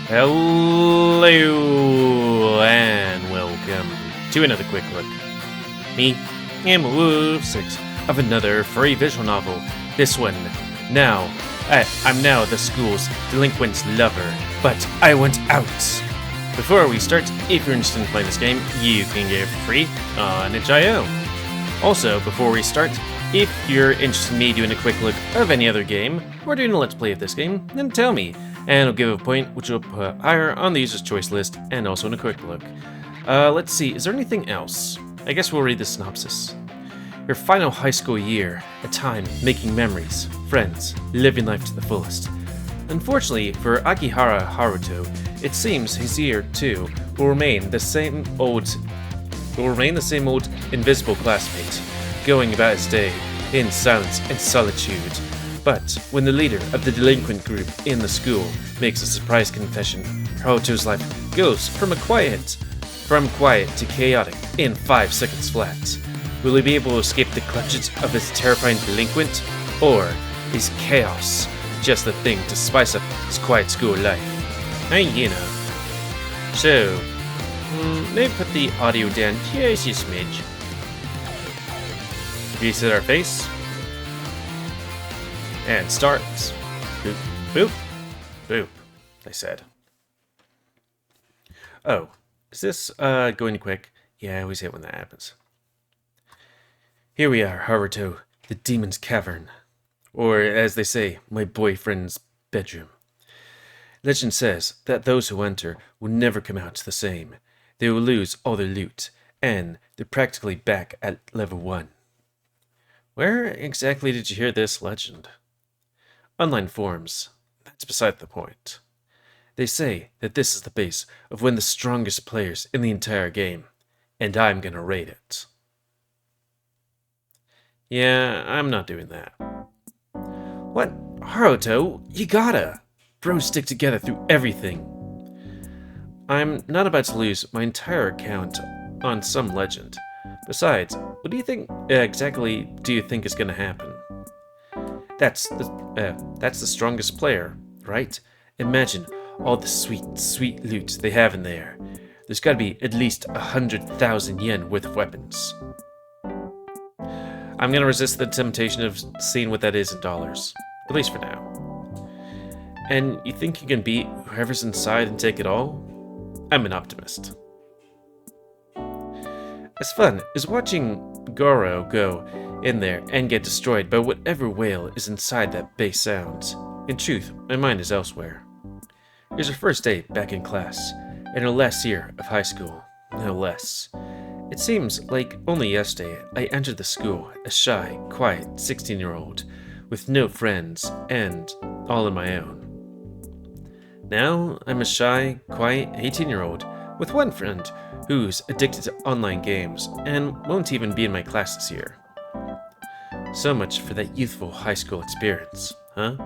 Hello and welcome to another quick look. Me, GamerWolfSix, of another free visual novel. This one, I'm now the school's delinquent lover, but I want out. Before we start, if you're interested in playing this game, you can get it for free on itch.io. Also, before we start, if you're interested in me doing a quick look of any other game, or doing a let's play of this game, then tell me, and I'll give a point which will put higher on the user's choice list, and also in a quick look. Let's see, is there anything else? I guess we'll read the synopsis. Your final high school year, a time making memories, friends, living life to the fullest. Unfortunately for Akihara Haruto, it seems his year 2 will remain the same old invisible classmate, going about his day in silence and solitude. But when the leader of the delinquent group in the school makes a surprise confession, Haruto's life goes from quiet to chaotic in 5 seconds flat. Will he be able to escape the clutches of his terrifying delinquent, or is chaos just the thing to spice up his quiet school life? You know. So, maybe put the audio down just a smidge. Reset our face. And starts. Boop, boop, boop, I said. Oh, is this going quick? Yeah, I always hate when that happens. Here we are, Haruto, the demon's cavern. Or, as they say, my boyfriend's bedroom. Legend says that those who enter will never come out the same. They will lose all their loot, and they're practically back at level 1. Where exactly did you hear this legend? Online forums. That's beside the point. They say that this is the base of one of the strongest players in the entire game, and I'm gonna raid it. Yeah, I'm not doing that. What? Haruto, you gotta! Bros stick together through everything. I'm not about to lose my entire account on some legend. Besides, what do you think exactly do you think is gonna happen? That's the strongest player, right? Imagine all the sweet loot they have in there. There's gotta be at least 100,000 yen worth of weapons. I'm gonna resist the temptation of seeing what that is in dollars. At least for now. And you think you can beat whoever's inside and take it all? I'm an optimist. As fun as watching Goro go in there and get destroyed by whatever whale is inside that base sounds. In truth, my mind is elsewhere. Here's our first day back in class, and our last year of high school, no less. It seems like only yesterday I entered the school, a shy, quiet 16-year-old, with no friends, and all on my own. Now I'm a shy, quiet 18-year-old, with one friend who's addicted to online games, and won't even be in my class this year. So much for that youthful high school experience, huh?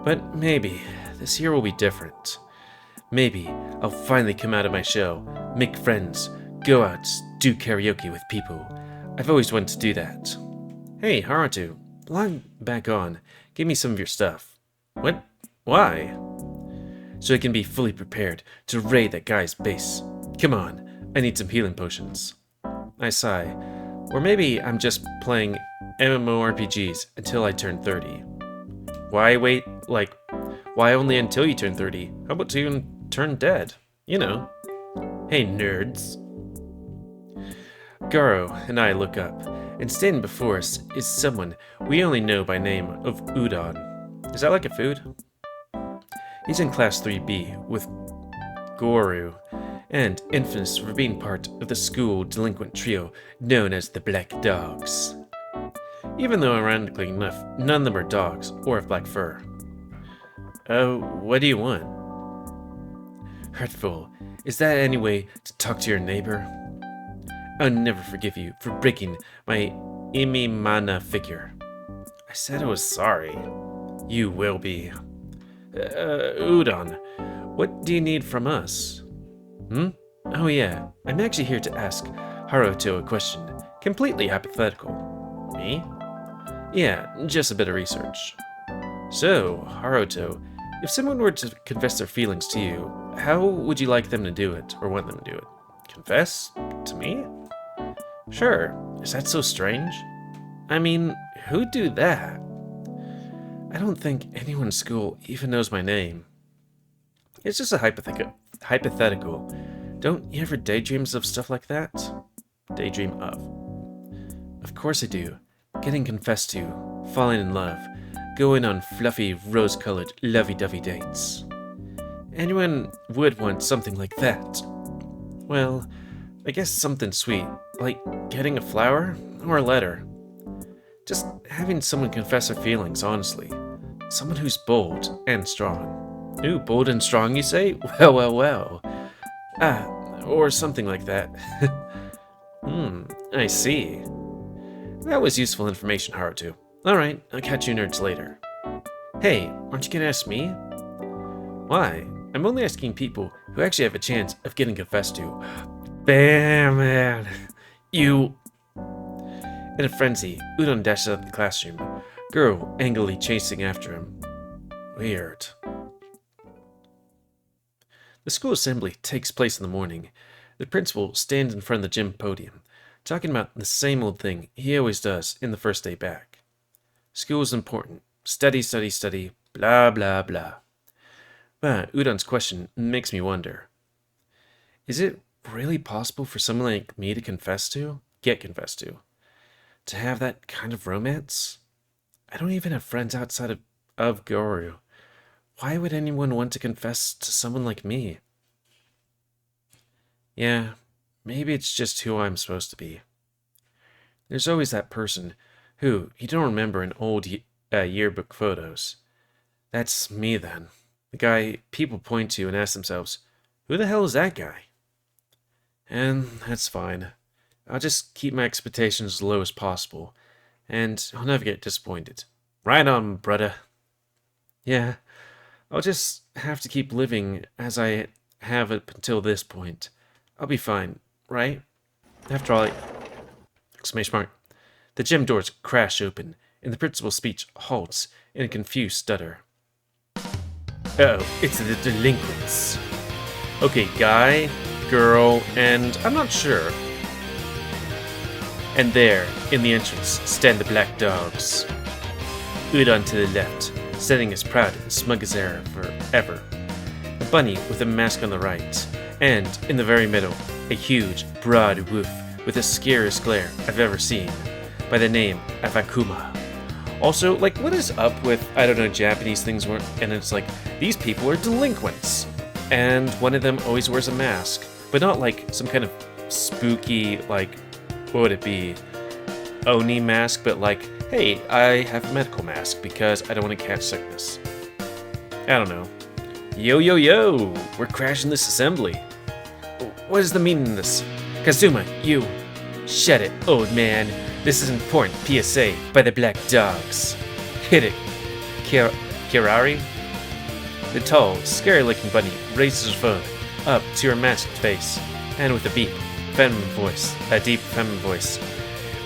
But maybe this year will be different. Maybe I'll finally come out of my shell, make friends, go out, do karaoke with people. I've always wanted to do that. Hey, Haruto, log back on. Give me some of your stuff. What? Why? So I can be fully prepared to raid that guy's base. Come on, I need some healing potions. I sigh. Or maybe I'm just playing MMORPGs until I turn 30. Why wait, why only until you turn 30? How about to even turn dead? You know. Hey, nerds. Garo and I look up, and standing before us is someone we only know by name of Udon. Is that like a food? He's in Class 3B with Goru, and infamous for being part of the school delinquent trio known as the Black Dogs. Even though ironically enough, none of them are dogs or have black fur. What do you want? Hurtful, is that any way to talk to your neighbor? I'll never forgive you for breaking my Imimana figure. I said I was sorry. You will be. Udon, what do you need from us? Oh yeah, I'm actually here to ask Haruto a question. Completely hypothetical. Me? Yeah, just a bit of research. So, Haruto, If someone were to confess their feelings to you, how would you like them to do it, or want them to do it? Confess? To me? Sure. Is that so strange? I mean, who'd do that? I don't think anyone in school even knows my name. It's just a hypothetical. Don't you ever daydream of stuff like that? Daydream of. Of course I do. Getting confessed to, falling in love, going on fluffy, rose-colored, lovey-dovey dates. Anyone would want something like that. Well, I guess something sweet, like getting a flower or a letter. Just having someone confess their feelings, honestly. Someone who's bold and strong. Ooh, bold and strong, you say? Well, well, well. Ah, or something like that. I see. That was useful information, Haruto. Alright, I'll catch you nerds later. Hey, aren't you gonna ask me? Why? I'm only asking people who actually have a chance of getting confessed to. Bam, man. You... In a frenzy, Udon dashes out of the classroom, Goro angrily chasing after him. Weird. The school assembly takes place in the morning. The principal stands in front of the gym podium, talking about the same old thing he always does in the first day back. School is important. Study, study, study. Blah, blah, blah. But Udon's question makes me wonder. Is it really possible for someone like me to get confessed to? To have that kind of romance? I don't even have friends outside of Goro. Why would anyone want to confess to someone like me? Yeah, maybe it's just who I'm supposed to be. There's always that person who you don't remember in old yearbook photos. That's me then. The guy people point to and ask themselves, who the hell is that guy? And that's fine. I'll just keep my expectations as low as possible, and I'll never get disappointed. Right on, brother. Yeah, I'll just have to keep living as I have up until this point. I'll be fine, right? After all, exclamation mark. The gym doors crash open, and the principal's speech halts in a confused stutter. Oh, it's the delinquents. Okay, guy, girl, and I'm not sure. And there, in the entrance, stand the black dogs. Udon to the left, standing as proud and smug as ever. A bunny with a mask on the right, and, in the very middle, a huge, broad wolf with the scariest glare I've ever seen, by the name of Akuma. Also, like, what is up with, I don't know, Japanese things where, and it's like, these people are delinquents. And one of them always wears a mask, but not like some kind of spooky, like, what would it be? Oni mask, but like, hey, I have a medical mask because I don't want to catch sickness. I don't know. Yo, yo, yo! We're crashing this assembly. What is the meaning of this? Kazuma, you... Shut it, old man. This is important PSA by the Black Dogs. Hit it, Kirari. The tall, scary-looking bunny raises her phone up to her masked face, and with a deep feminine voice,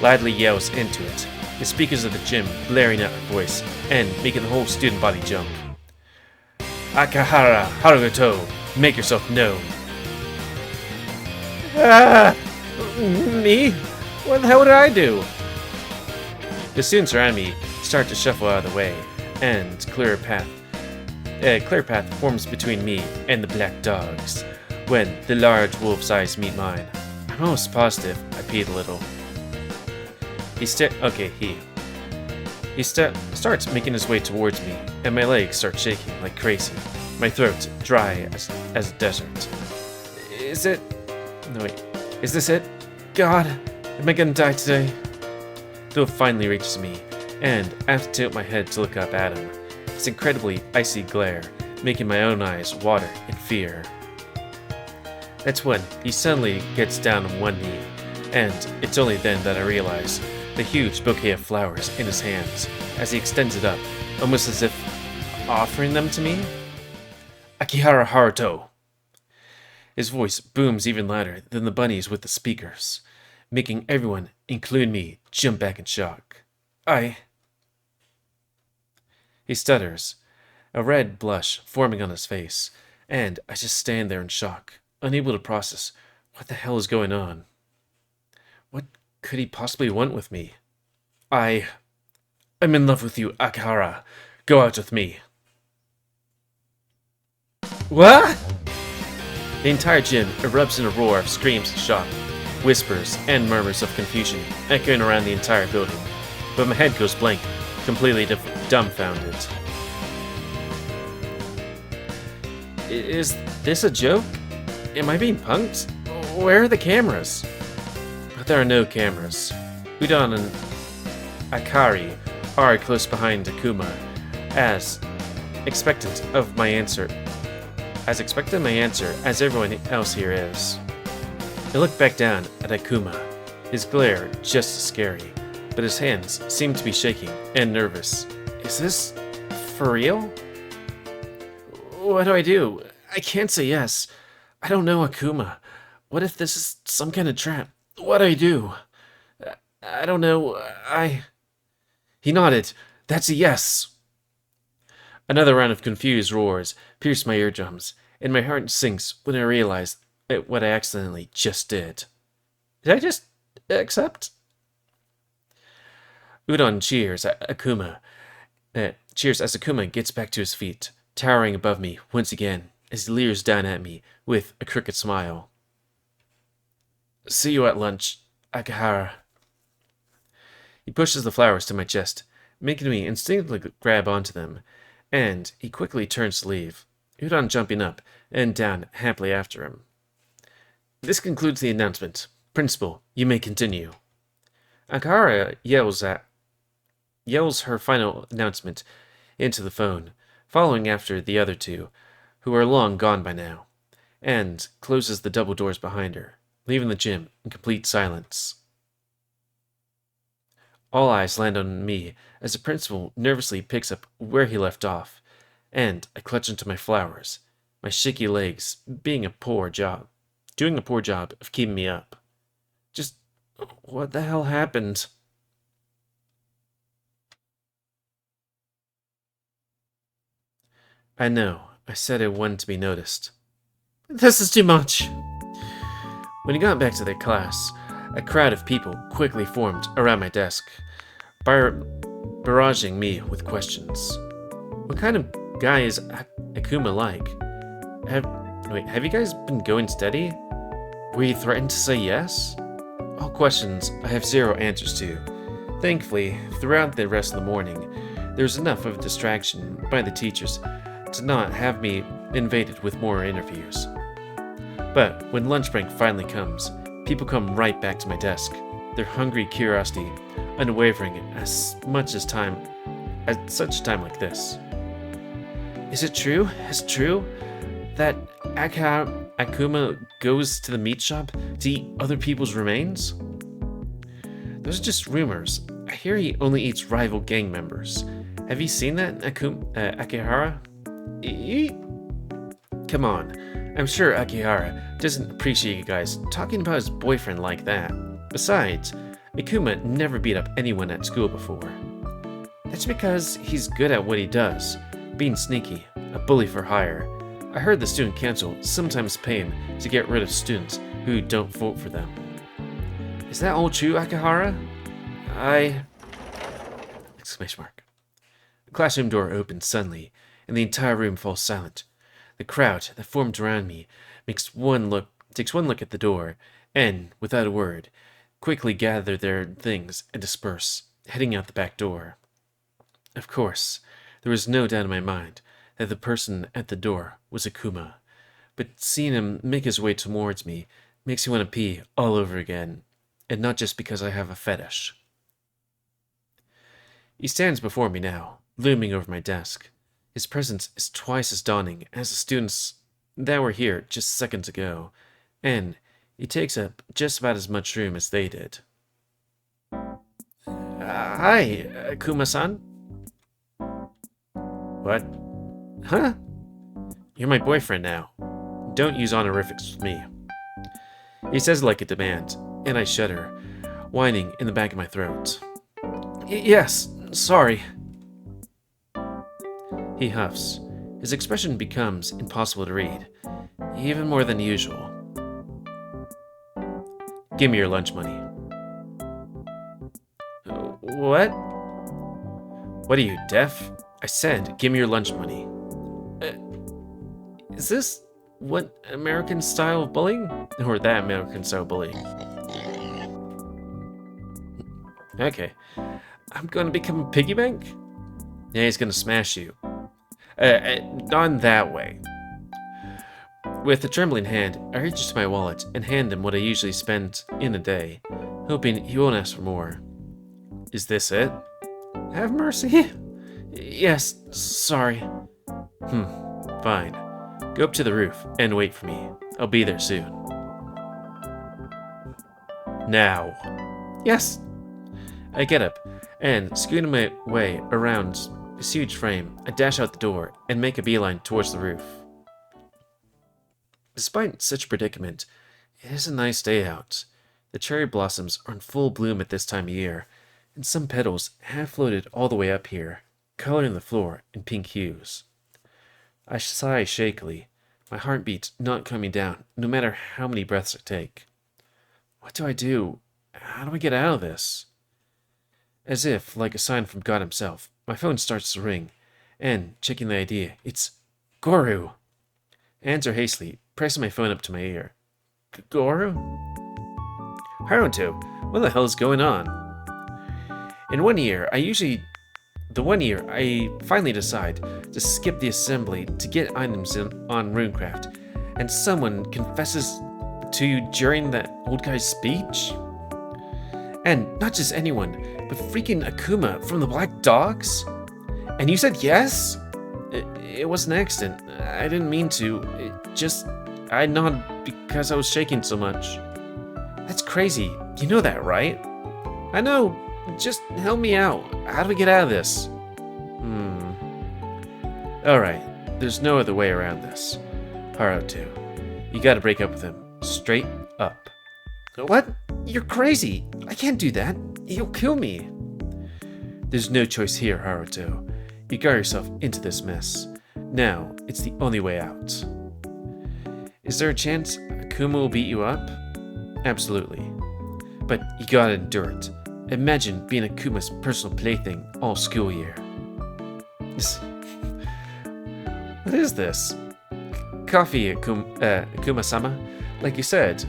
loudly yells into it, the speakers of the gym blaring out her voice and making the whole student body jump. Akahara Haruto, make yourself known. Ah! Me? What the hell did I do? The students around me start to shuffle out of the way, and a clear path forms between me and the black dogs, when the large wolf's eyes meet mine. I'm almost positive I peed a little. He starts making his way towards me, and my legs start shaking like crazy, my throat dry as a desert. Is this it? God, am I gonna die today? The wolf finally reaches me, and I have to tilt my head to look up at him. His incredibly icy glare, making my own eyes water in fear. That's when he suddenly gets down on one knee, and it's only then that I realize the huge bouquet of flowers in his hands as he extends it up, almost as if offering them to me. Akihara Haruto! His voice booms even louder than the bunnies with the speakers, making everyone, including me, jump back in shock. He stutters, a red blush forming on his face, and I just stand there in shock, unable to process what the hell is going on. What could he possibly want with me? I'm in love with you, Akihara. Go out with me. What? The entire gym erupts in a roar of screams of shock, whispers, and murmurs of confusion echoing around the entire building. But my head goes blank, completely dumbfounded. Is this a joke? Am I being punked? Where are the cameras? But there are no cameras. Udon and Akari are close behind Akuma, as expectant my answer as everyone else here is. I look back down at Akuma, his glare just as scary, but his hands seem to be shaking and nervous. Is this for real? What do I do? I can't say yes. I don't know Akuma. What if this is some kind of trap? What do I do? I don't know. He nodded. That's a yes. Another round of confused roars pierced my eardrums, and my heart sinks when I realize what I accidentally just did. Did I just accept? Udon cheers at Akuma. Cheers as Akuma gets back to his feet, towering above me once again as he leers down at me with a crooked smile. See you at lunch, Akihara. He pushes the flowers to my chest, making me instinctively grab onto them, and he quickly turns to leave, Udon jumping up and down happily after him. This concludes the announcement. Principal, you may continue. Akihara yells her final announcement into the phone, following after the other two, who are long gone by now, and closes the double doors behind her, leaving the gym in complete silence. All eyes land on me as the principal nervously picks up where he left off, and I clutch into my flowers, my shaky legs doing a poor job of keeping me up. Just what the hell happened? I know, I said I wanted to be noticed. This is too much. When he got back to their class, a crowd of people quickly formed around my desk, barraging me with questions. What kind of guy is Akuma like? Have you guys been going steady? Were you threatened to say yes? All questions I have zero answers to. Thankfully, throughout the rest of the morning, there was enough of a distraction by the teachers to not have me invaded with more interviews. But when lunch break finally comes, people come right back to my desk, their hungry curiosity unwavering at such a time like this. Is it true? Is it true that Akuma goes to the meat shop to eat other people's remains? Those are just rumors. I hear he only eats rival gang members. Have you seen that, Akihara? Come on. I'm sure Akihara doesn't appreciate you guys talking about his boyfriend like that. Besides, Akuma never beat up anyone at school before. That's because he's good at what he does, being sneaky, a bully for hire. I heard the student council sometimes pay him to get rid of students who don't vote for them. Is that all true, Akihara? Exclamation mark. The classroom door opens suddenly, and the entire room falls silent. The crowd that formed around me takes one look at the door, and, without a word, quickly gather their things and disperse, heading out the back door. Of course, there was no doubt in my mind that the person at the door was Akuma, but seeing him make his way towards me makes me want to pee all over again, and not just because I have a fetish. He stands before me now, looming over my desk. His presence is twice as daunting as the students that were here just seconds ago, and he takes up just about as much room as they did. Hi, Akuma-san? What? Huh? You're my boyfriend now. Don't use honorifics with me. He says it like a demand, and I shudder, whining in the back of my throat. Yes, sorry. He huffs. His expression becomes impossible to read, even more than usual. Give me your lunch money. What? What are you, deaf? I said, give me your lunch money. Is this what American style bullying? Or that American style bullying? Okay. I'm gonna become a piggy bank? Yeah, he's gonna smash you. Not in that way. With a trembling hand, I reach into my wallet and hand him what I usually spend in a day, hoping he won't ask for more. Is this it? Have mercy? Yes, sorry. Fine. Go up to the roof and wait for me. I'll be there soon. Now. Yes. I get up and, scooting my way around this huge frame, I dash out the door and make a beeline towards the roof. Despite such a predicament, it is a nice day out. The cherry blossoms are in full bloom at this time of year, and some petals have floated all the way up here, coloring the floor in pink hues. I sigh shakily, my heartbeat not coming down, no matter how many breaths I take. What do I do? How do I get out of this? As if, like a sign from God himself, my phone starts to ring, and, checking the ID, it's Goru. I answer hastily, pressing my phone up to my ear. Goru? Haruto, what the hell is going on? The one year, I finally decide to skip the assembly to get items on Runecraft, and someone confesses to you during that old guy's speech? And not just anyone, but freaking Akuma from the Black Dogs? And you said yes? It was an accident. I didn't mean to. I nodded because I was shaking so much. That's crazy. You know that, right? I know. Just help me out. How do we get out of this? Alright. There's no other way around this. Haruto, you gotta break up with him. Straight up. What? You're crazy. I can't do that. He'll kill me. There's no choice here, Haruto. You got yourself into this mess. Now, it's the only way out. Is there a chance Akuma will beat you up? Absolutely. But you gotta endure it. Imagine being Akuma's personal plaything all school year. What is this? Coffee, Akuma-sama? Like you said.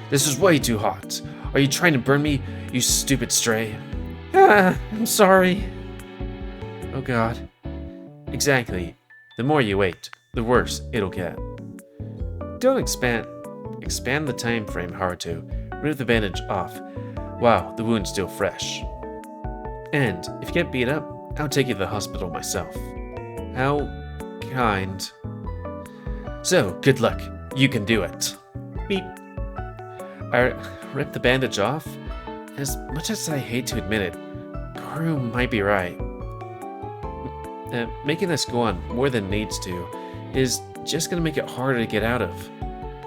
This is way too hot. Are you trying to burn me, you stupid stray? I'm sorry. Oh god. Exactly. The more you wait, the worse it'll get. Don't expand the time frame, Haruto. Rip the bandage off. Wow, the wound's still fresh. And if you get beat up, I'll take you to the hospital myself. How kind. So, good luck. You can do it. Beep. I ripped the bandage off. As much as I hate to admit it, Goru might be right. Making this go on more than it needs to is just gonna make it harder to get out of.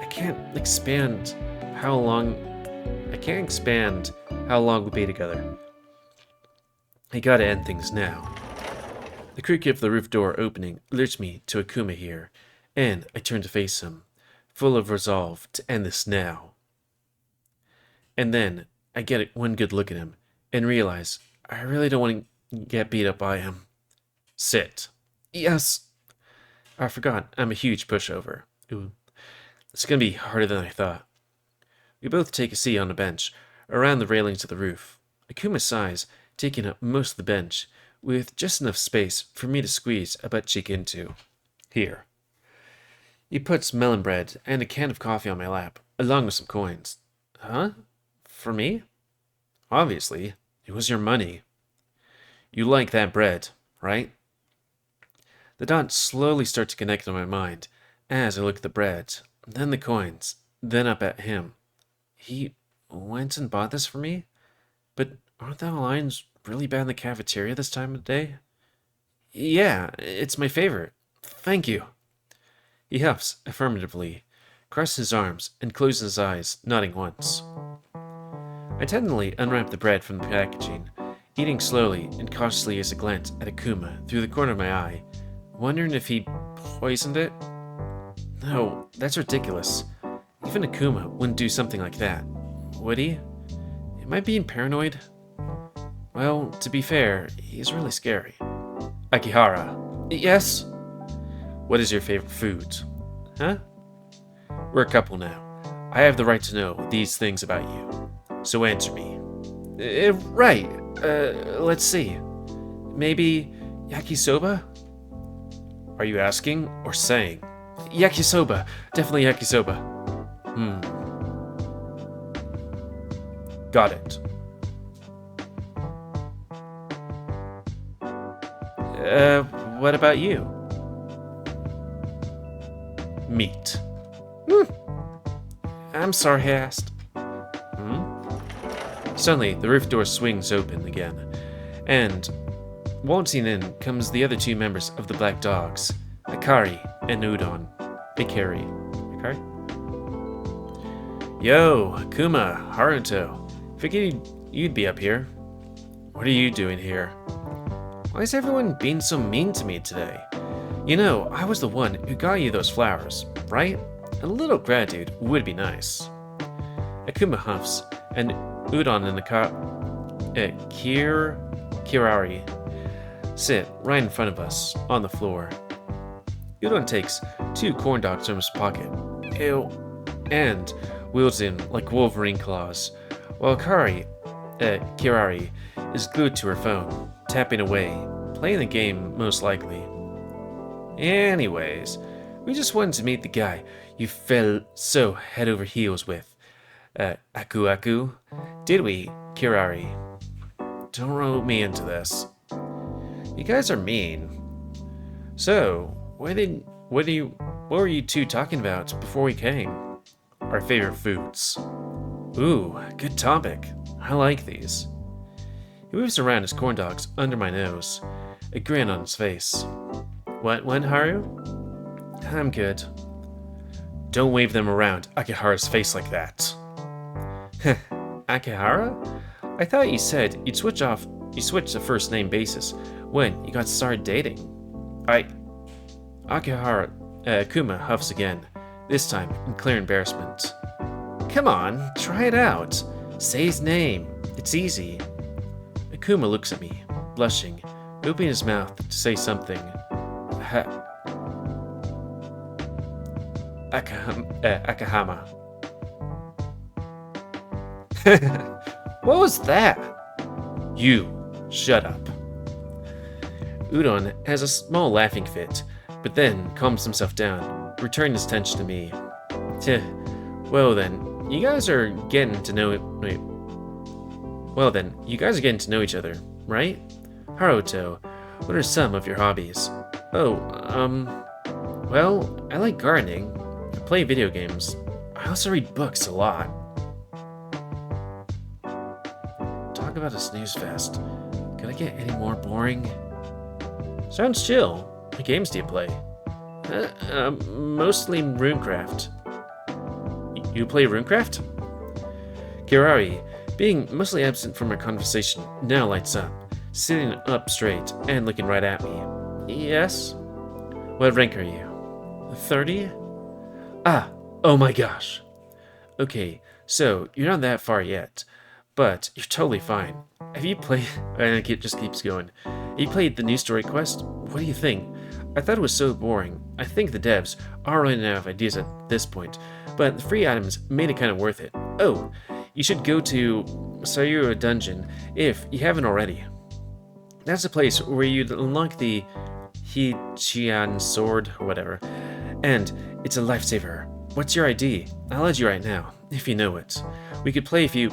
I can't expand how long we'll be together. I gotta end things now. The creak of the roof door opening alerts me to Akuma here, and I turn to face him, full of resolve to end this now. And then I get one good look at him and realize I really don't want to get beat up by him. Sit. Yes. I forgot I'm a huge pushover. Ooh. It's gonna be harder than I thought. We both take a seat on a bench, around the railings of the roof. Akuma sighs, taking up most of the bench, with just enough space for me to squeeze a butt cheek into. Here. He puts melon bread and a can of coffee on my lap, along with some coins. Huh? For me? Obviously. It was your money. You like that bread, right? The dots slowly start to connect in my mind as I look at the bread, then the coins, then up at him. He went and bought this for me? But aren't the lines really bad in the cafeteria this time of day? Yeah, it's my favorite. Thank you. He huffs affirmatively, crosses his arms, and closes his eyes, nodding once. I tenderly unwrap the bread from the packaging, eating slowly and cautiously as I glance at Akuma through the corner of my eye, Wondering if he poisoned it? No, that's ridiculous. Even Akuma wouldn't do something like that. Would he? Am I being paranoid? Well, to be fair, he's really scary. Akihara. Yes? What is your favorite food? Huh? We're a couple now. I have the right to know these things about you. So answer me. Right. Let's see. Maybe yakisoba? Are you asking or saying? Yakisoba. Definitely yakisoba. Got it. What about you? Meat. I'm sorry I asked. Suddenly, the roof door swings open again, and waltzing in comes the other two members of the Black Dogs, Akari and Udon. Akari. Yo, Akuma, Haruto. Figured you'd be up here. What are you doing here? Why is everyone being so mean to me today? You know, I was the one who got you those flowers, right? A little gratitude would be nice. Akuma huffs, and Udon and Kirari sit right in front of us on the floor. Udon takes 2 corn dogs from his pocket, and wields them like Wolverine claws, while Kirari is glued to her phone, tapping away, playing the game most likely. Anyways, we just wanted to meet the guy you fell so head over heels with. Aku. Did we, Kirari? Don't rope me into this. You guys are mean. So, what were you two talking about before we came? Our favorite foods. Ooh, good topic. I like these. He moves around his corn dogs under my nose, a grin on his face. What, Haru? I'm good. Don't wave them around Akihara's face like that. Akihara? I thought you said you'd switch to first name basis when you got started dating. Akuma huffs again, this time in clear embarrassment. Come on, try it out. Say his name. It's easy. Akuma looks at me, blushing, opening his mouth to say something. Akahama. What was that? You, shut up. Udon has a small laughing fit, but then calms himself down, returning his attention to me. Well then, you guys are getting to know each other, right? Haruto, what are some of your hobbies? Well, I like gardening. I play video games. I also read books a lot. Talk about a snooze fest. Could I get any more boring? Sounds chill. What games do you play? Mostly RuneCraft. You play RuneCraft? Kirari, being mostly absent from our conversation, now lights up, sitting up straight and looking right at me. Yes? What rank are you? 30? Oh my gosh. Okay, so you're not that far yet, but you're totally fine. Have you played... And it just keeps going. Have you played the new story quest? What do you think? I thought it was so boring. I think the devs are running out of ideas at this point, but the free items made it kind of worth it. Oh, you should go to Sayura Dungeon if you haven't already. That's a place where you'd unlock the Hichian sword or whatever, and it's a lifesaver. What's your ID? I'll add you right now, if you know it. We could play if you...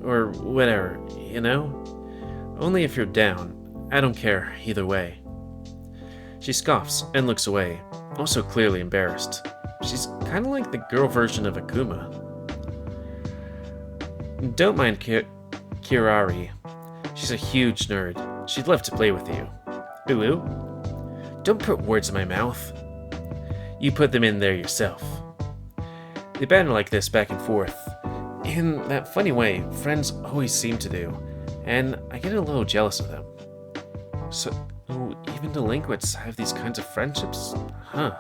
or whatever, you know? Only if you're down. I don't care, either way. She scoffs and looks away, also clearly embarrassed. She's kind of like the girl version of Akuma. Don't mind Kirari. She's a huge nerd. She'd love to play with you. Ooh. Don't put words in my mouth. You put them in there yourself. They banter like this back and forth, in that funny way friends always seem to do, and I get a little jealous of them. So, oh, even delinquents have these kinds of friendships, huh?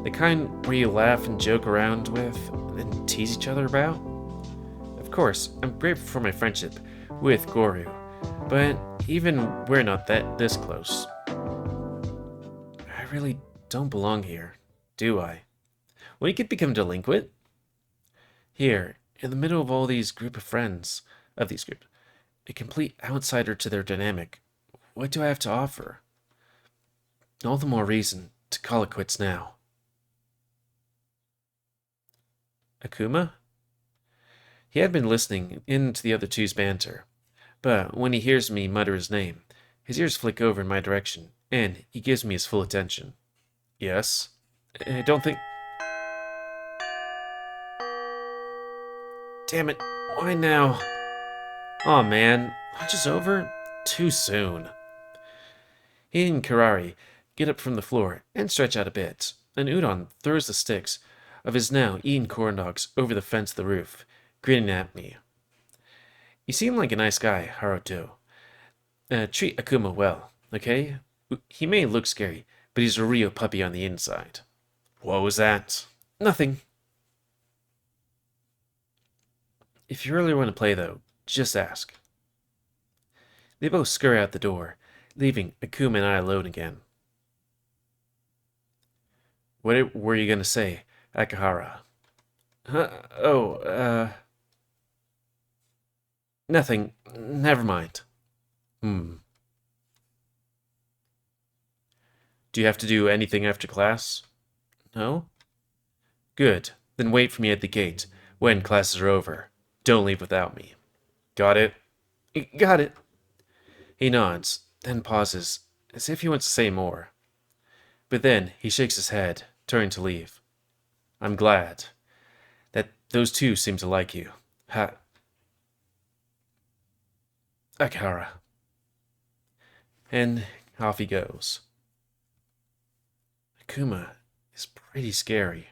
The kind where you laugh and joke around with, and then tease each other about? Of course, I'm grateful for my friendship with Goru, but even we're not this close. I really don't belong here, do I? Well, you could become delinquent. Here, in the middle of all these group of friends, of these groups, a complete outsider to their dynamic. What do I have to offer? All the more reason to call it quits now. Akuma? He had been listening in to the other two's banter, but when he hears me mutter his name, his ears flick over in my direction, and he gives me his full attention. Yes? I don't think... Damn it, why now? Aw man, lunch is over? Too soon. He and Kirari get up from the floor and stretch out a bit, and Udon throws the sticks of his now eaten corn dogs over the fence of the roof, grinning at me. You seem like a nice guy, Haruto. Treat Akuma well, okay? He may look scary, but he's a real puppy on the inside. What was that? Nothing. If you really want to play, though, just ask. They both scurry out the door, leaving Akuma and I alone again. What were you going to say, Akahara? Nothing. Never mind. Do you have to do anything after class? No? Good. Then wait for me at the gate when classes are over. Don't leave without me. Got it? Got it. He nods, then pauses, as if he wants to say more. But then he shakes his head, turning to leave. I'm glad that those two seem to like you. Akahara. And off he goes. Akuma is pretty scary.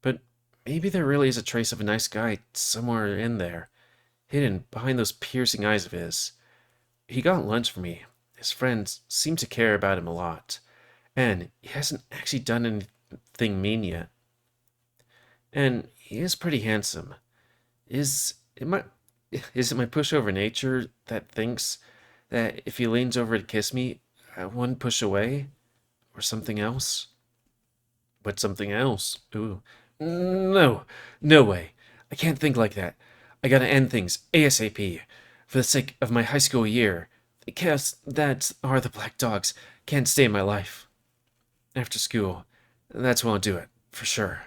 But maybe there really is a trace of a nice guy somewhere in there, hidden behind those piercing eyes of his. He got lunch for me. His friends seem to care about him a lot. And he hasn't actually done anything mean yet. And he is pretty handsome. Is it my pushover nature that thinks that if he leans over to kiss me, I wouldn't push away? Or something else? But something else? Ooh. No. No way. I can't think like that. I gotta end things ASAP. For the sake of my high school year. The chaos that are the Black Dogs can't stay in my life. After school. That's when I'll do it. For sure.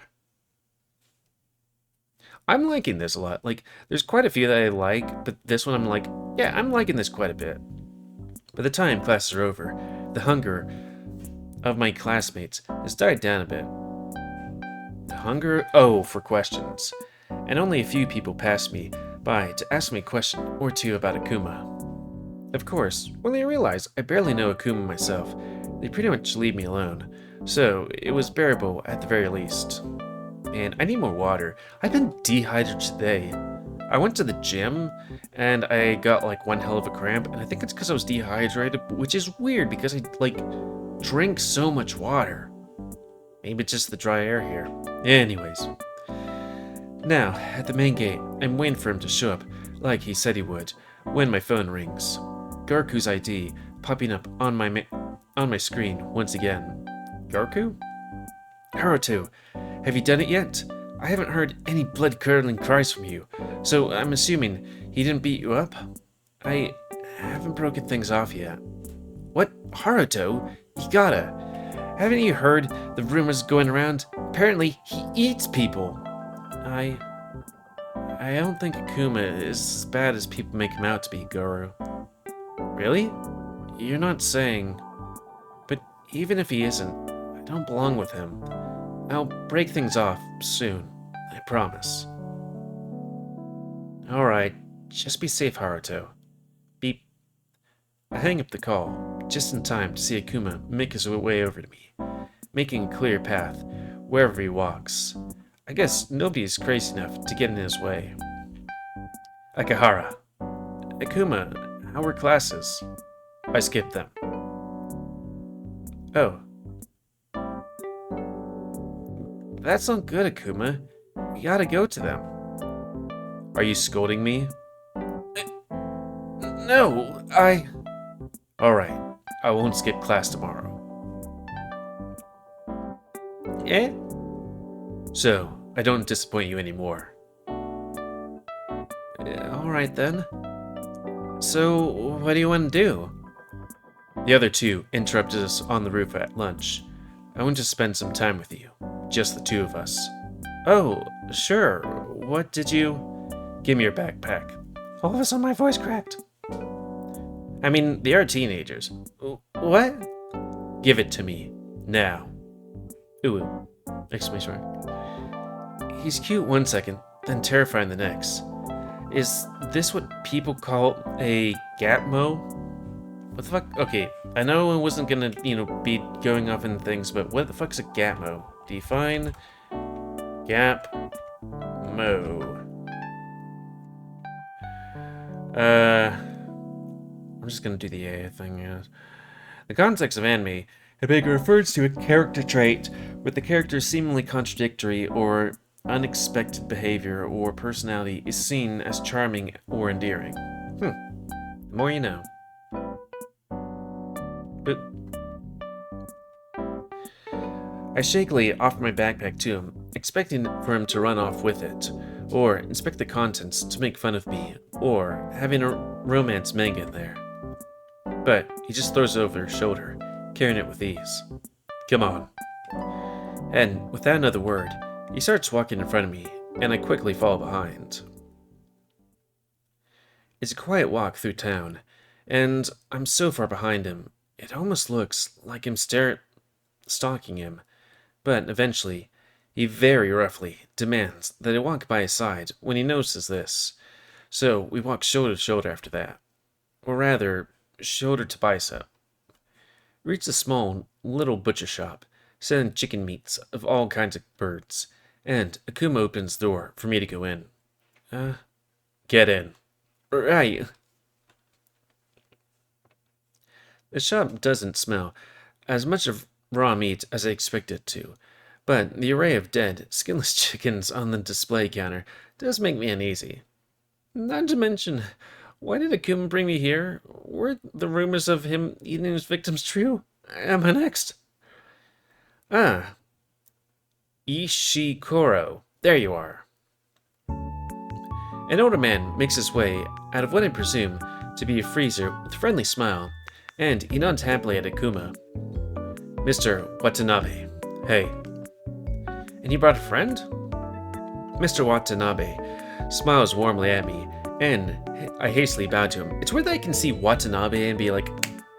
I'm liking this a lot. Like, there's quite a few that I like, but this one I'm like, yeah, I'm liking this quite a bit. By the time classes are over, the hunger of my classmates has died down a bit. The hunger, for questions. And only a few people pass me by to ask me a question or two about Akuma. Of course, when they realize I barely know Akuma myself, they pretty much leave me alone, so it was bearable at the very least. And I need more water. I've been dehydrated today. I went to the gym, and I got like one hell of a cramp, and I think it's because I was dehydrated, which is weird because I drink so much water. Maybe it's just the dry air here. Anyways. Now, at the main gate, I'm waiting for him to show up, like he said he would, when my phone rings. Garku's ID popping up on my screen once again. Garku? Haruto, have you done it yet? I haven't heard any blood-curdling cries from you, so I'm assuming he didn't beat you up? I haven't broken things off yet. What? Haruto? You gotta. Haven't you heard the rumors going around? Apparently, he eats people. I don't think Akuma is as bad as people make him out to be, Goro. Really? You're not saying... But even if he isn't, I don't belong with him. I'll break things off soon, I promise. Alright, just be safe, Haruto. Beep. I hang up the call, just in time to see Akuma make his way over to me, making a clear path wherever he walks. I guess nobody is crazy enough to get in his way. Akahara. Akuma, how were classes? I skipped them. Oh. That's not good, Akuma. You gotta go to them. Are you scolding me? No, Alright, I won't skip class tomorrow. Eh? So, I don't disappoint you anymore. Alright then. So, what do you want to do? The other two interrupted us on the roof at lunch. I want to spend some time with you. Just the two of us. Oh, sure. What did you... Give me your backpack. All of a sudden my voice cracked. I mean, they are teenagers. What? Give it to me. Now. Ooh. Exclamation mark. He's cute one second, then terrifying the next. Is this what people call a gapmo? What the fuck? Okay, I know I wasn't gonna, be going off in things, but what the fuck's a gapmo? Define gapmo. I'm just gonna do the A thing, yeah. The context of anime, it refers to a character trait with the character's seemingly contradictory or unexpected behavior or personality is seen as charming or endearing. The more you know. But I shakily offer my backpack to him, expecting for him to run off with it, or inspect the contents to make fun of me, or having a romance manga in there. But he just throws it over his shoulder, carrying it with ease. Come on. And without another word, he starts walking in front of me, and I quickly follow behind. It's a quiet walk through town, and I'm so far behind him, it almost looks like I'm stalking him. But eventually, he very roughly demands that I walk by his side when he notices this. So we walk shoulder to shoulder after that. Or rather, shoulder to bicep. Reach a small, little butcher shop, selling chicken meats of all kinds of birds, and Akuma opens the door for me to go in. Get in. Right. The shop doesn't smell as much of raw meat as I expected it to, but the array of dead, skinless chickens on the display counter does make me uneasy. Not to mention, why did Akuma bring me here? Were the rumors of him eating his victims true? Am I next? Ah. Ishikoro. There you are. An older man makes his way out of what I presume to be a freezer with a friendly smile, and he nods happily at Akuma. Mr. Watanabe. Hey. And you brought a friend? Mr. Watanabe smiles warmly at me, and I hastily bow to him. It's weird that I can see Watanabe and be like,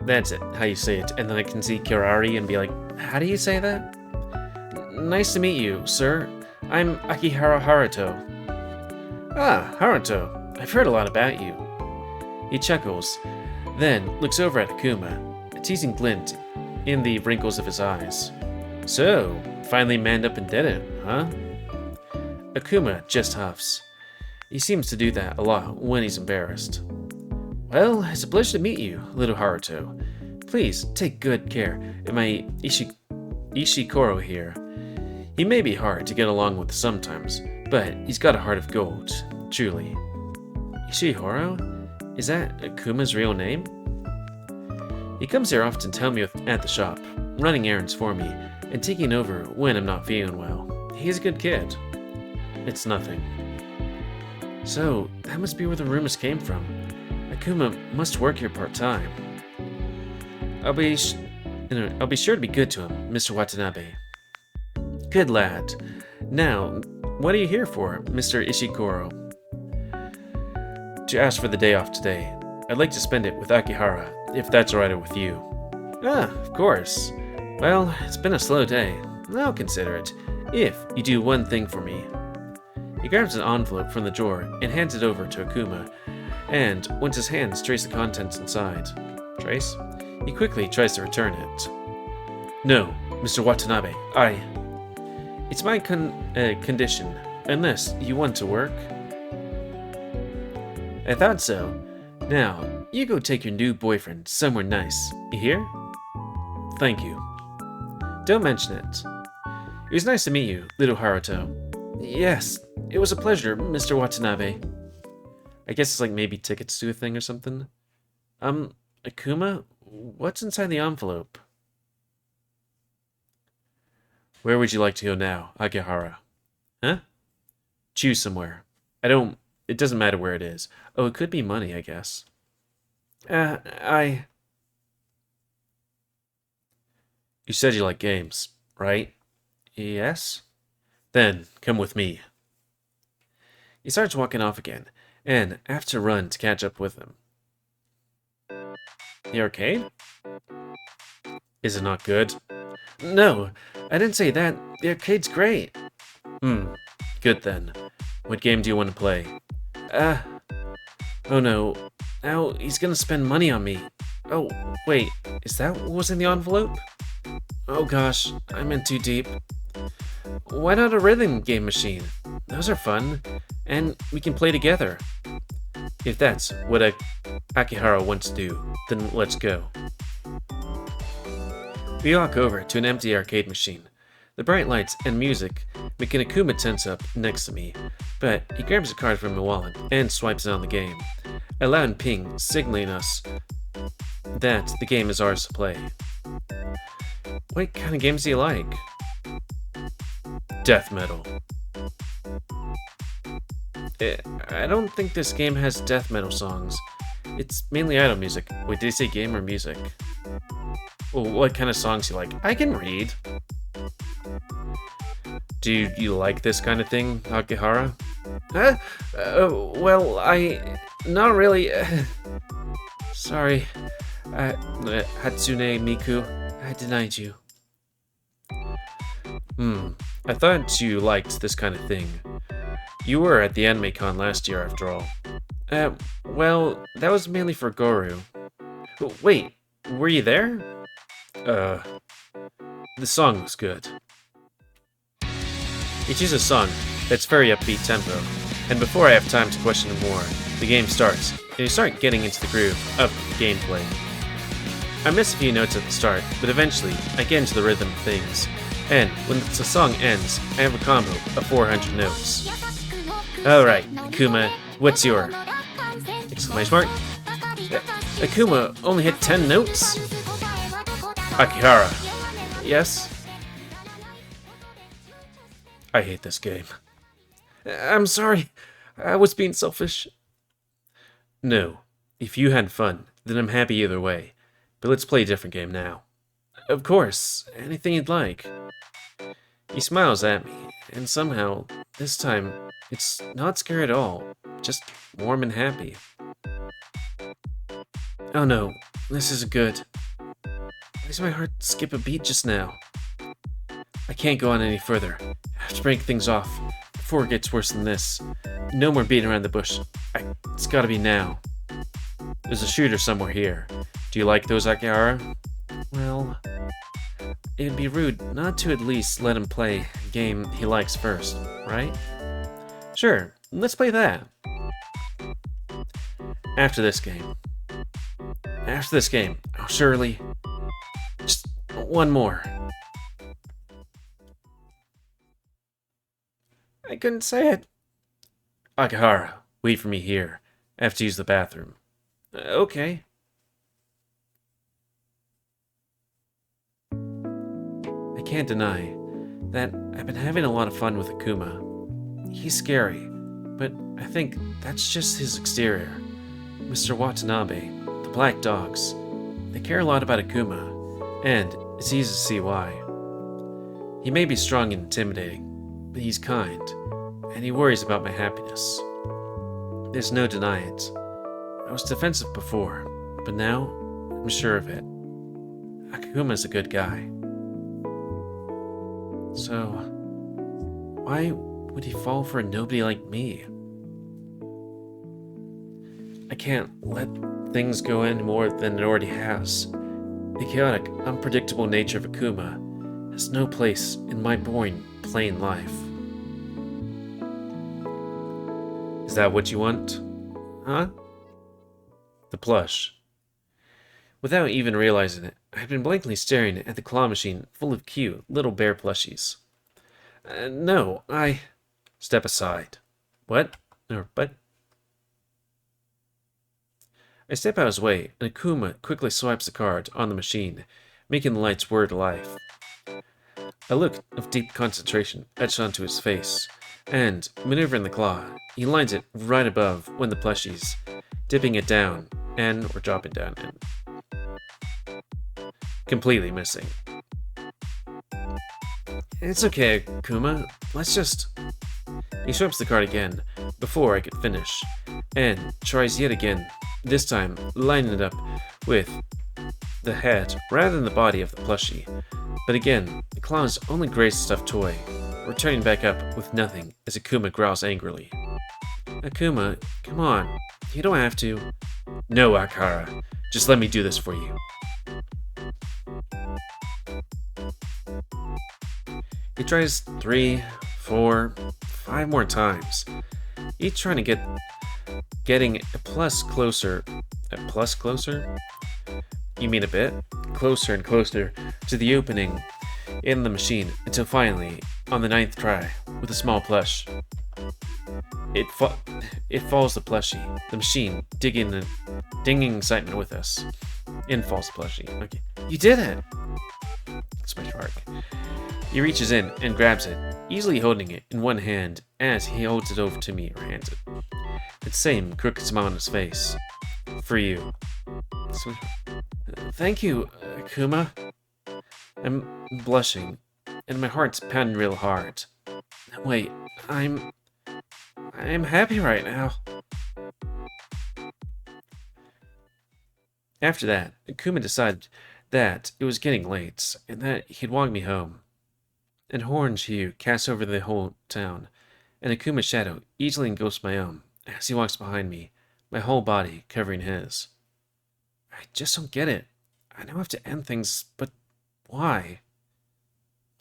that's it, how you say it, and then I can see Kirari and be like, how do you say that? Nice to meet you, sir. I'm Akihara Haruto. Ah, Haruto. I've heard a lot about you. He chuckles, then looks over at Akuma, a teasing glint in the wrinkles of his eyes. So, finally manned up and did it, huh? Akuma just huffs. He seems to do that a lot when he's embarrassed. Well, it's a pleasure to meet you, little Haruto. Please take good care of my Ishikoro here. He may be hard to get along with sometimes, but he's got a heart of gold, truly. Ishihoro? Is that Akuma's real name? He comes here often to help me at the shop, running errands for me, and taking over when I'm not feeling well. He's a good kid. It's nothing. So, that must be where the rumors came from. Akuma must work here part-time. I'll be sure to be good to him, Mr. Watanabe. Good lad. Now, what are you here for, Mr. Ishikoro? To ask for the day off today. I'd like to spend it with Akihara, if that's alright with you. Ah, of course. Well, it's been a slow day. I'll consider it, if you do one thing for me. He grabs an envelope from the drawer and hands it over to Akuma, and once his hands trace the contents inside, he quickly tries to return it. No, Mr. Watanabe, It's my condition, unless you want to work. I thought so. Now, you go take your new boyfriend somewhere nice. You hear? Thank you. Don't mention it. It was nice to meet you, little Haruto. Yes, it was a pleasure, Mr. Watanabe. I guess it's like maybe tickets to a thing or something. Akuma, what's inside the envelope? Where would you like to go now, Akihara? Huh? Choose somewhere. It doesn't matter where it is. Oh, it could be money, I guess. You said you like games, right? Yes? Then, come with me. He starts walking off again, and I have to run to catch up with him. The arcade? Is it not good? No, I didn't say that. The arcade's great. Good then. What game do you want to play? Oh no. Now he's gonna spend money on me. Oh, wait, is that what was in the envelope? Oh gosh, I'm in too deep. Why not a rhythm game machine? Those are fun, and we can play together. If that's what Akihara wants to do, then let's go. We walk over to an empty arcade machine. The bright lights and music make an Akuma tense up next to me, but he grabs a card from the wallet and swipes it on the game. A loud ping signaling us that the game is ours to play. What kind of games do you like? Death metal. I don't think this game has death metal songs. It's mainly idol music. Wait, did he say game or music? Well, what kind of songs do you like? I can read. Do you like this kind of thing, Akihara? Well, not really. Sorry. Hatsune Miku, I denied you. I thought you liked this kind of thing. You were at the Anime Con last year, after all. Well, that was mainly for Goru. Wait, were you there? The song was good. He chooses a song that's very upbeat tempo, and before I have time to question him more, the game starts, and you start getting into the groove of gameplay. I miss a few notes at the start, but eventually I get into the rhythm of things, and when the song ends, I have a combo of 400 notes. Alright, Akuma, what's your... Exclamation mark? Akuma only hit 10 notes? Akihara. Yes? I hate this game. I'm sorry. I was being selfish. No. If you had fun, then I'm happy either way. But let's play a different game now. Of course. Anything you'd like. He smiles at me, and somehow, this time, it's not scared at all. Just warm and happy. Oh no, this isn't good. Why does my heart skip a beat just now? I can't go on any further. I have to break things off before it gets worse than this. No more beating around the bush. It's gotta be now. There's a shooter somewhere here. Do you like those, Akihara? Well, it'd be rude not to at least let him play a game he likes first, right? Sure, let's play that. After this game. After this game. Oh, surely. Just one more. I couldn't say it. Akihara, wait for me here. I have to use the bathroom. Okay. I can't deny that I've been having a lot of fun with Akuma. He's scary, but I think that's just his exterior. Mr. Watanabe, the Black Dogs, they care a lot about Akuma, and it's easy to see why. He may be strong and intimidating, but he's kind, and he worries about my happiness. There's no denying it. I was defensive before, but now I'm sure of it. Akuma's a good guy. So, why would he fall for a nobody like me? I can't let things go any more than it already has. The chaotic, unpredictable nature of Akuma has no place in my boring, plain life. Is that what you want? Huh? the plush. Without even realizing it, I had been blankly staring at the claw machine full of cute little bear plushies. No, I... Step aside. What? But... I step out of his way, and Akuma quickly swipes the card on the machine, making the lights whir to life. A look of deep concentration etched onto his face, and, maneuvering the claw, he lines it right above one of the plushies, dipping it down, or dropping down, and completely missing. It's okay, Akuma. Let's just... He swipes the card again, before I could finish, and tries yet again, this time lining it up with the head rather than the body of the plushie. But again, the claw's only gray stuffed toy, returning back up with nothing as Akuma growls angrily. Akuma, come on, you don't have to. No, Akahara, just let me do this for you. He tries 3, 4, 5 more times, each trying to getting a plus closer. A plus closer? You mean a bit? Closer and closer to the opening in the machine until finally, on the 9th try, with a small plush, it falls the plushie. The machine dinging excitement with us. In falls the plushie. Okay, you did it! Smash mark. He reaches in and grabs it, easily holding it in one hand as he holds it over to me or hands it. That same crooked smile on his face. For you. Thank you, Akuma. I'm blushing, and my heart's pounding real hard. Wait, I'm happy right now. After that, Akuma decided that it was getting late, and that he'd walk me home. An orange hue casts over the whole town, and Akuma's shadow easily engulfs my own as he walks behind me, my whole body covering his. I just don't get it. I know I have to end things, but why?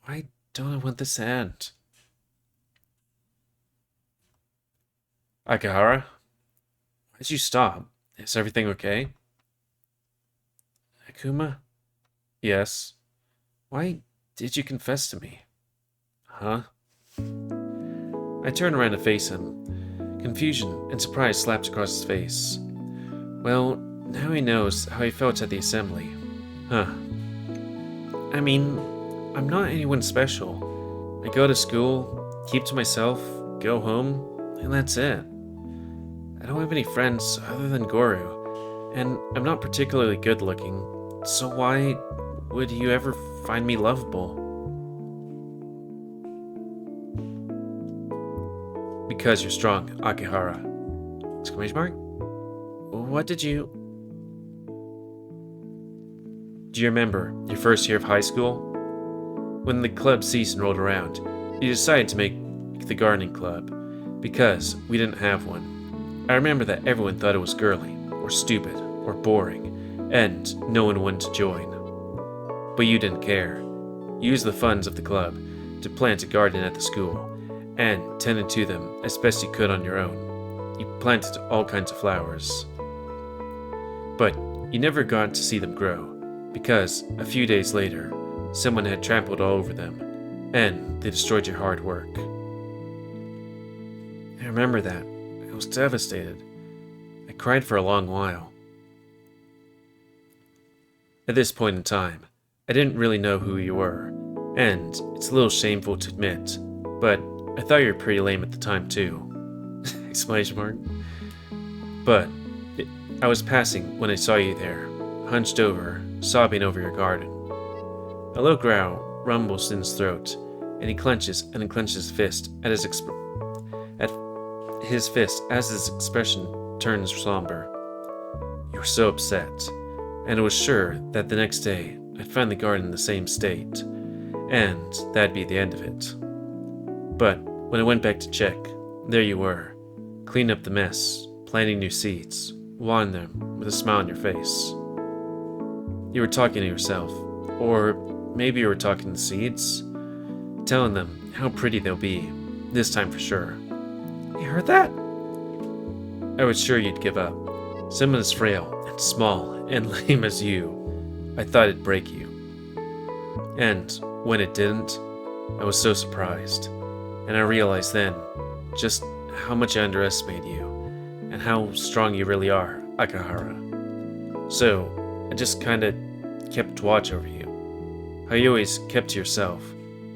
Why don't I want this to end? Akahara? Why did you stop? Is everything okay? Akuma? Yes. Why did you confess to me? Huh? I turn around to face him. Confusion and surprise slapped across his face. Well, now he knows how he felt at the assembly. Huh. I mean, I'm not anyone special. I go to school, keep to myself, go home, and that's it. I don't have any friends other than Goru, and I'm not particularly good looking, so why would you ever find me lovable? Because you're strong, Akihara. Exclamation mark? What did you... Do you remember your first year of high school? When the club season rolled around, you decided to make the gardening club, because we didn't have one. I remember that everyone thought it was girly, or stupid, or boring, and no one wanted to join. But you didn't care. You used the funds of the club to plant a garden at the school, and tended to them as best you could on your own. You planted all kinds of flowers. But you never got to see them grow, because a few days later, someone had trampled all over them, and they destroyed your hard work. I remember that. I was devastated. I cried for a long while. At this point in time, I didn't really know who you were, and it's a little shameful to admit, but I thought you were pretty lame at the time too. Exclamation mark. But I was passing when I saw you there, hunched over, sobbing over your garden. A low growl rumbles in his throat, and he clenches and unclenches his fist at his fist as his expression turns somber. You were so upset, and I was sure that the next day I'd find the garden in the same state, and that'd be the end of it. But when I went back to check, there you were, cleaning up the mess, planting new seeds, watering them with a smile on your face. You were talking to yourself, or maybe you were talking to the seeds, telling them how pretty they'll be, this time for sure. You heard that? I was sure you'd give up. Someone as frail small and lame as you, I thought it'd break you. And when it didn't, I was so surprised. And I realized then just how much I underestimated you and how strong you really are, Akahara. So I just kinda kept watch over you. How you always kept to yourself,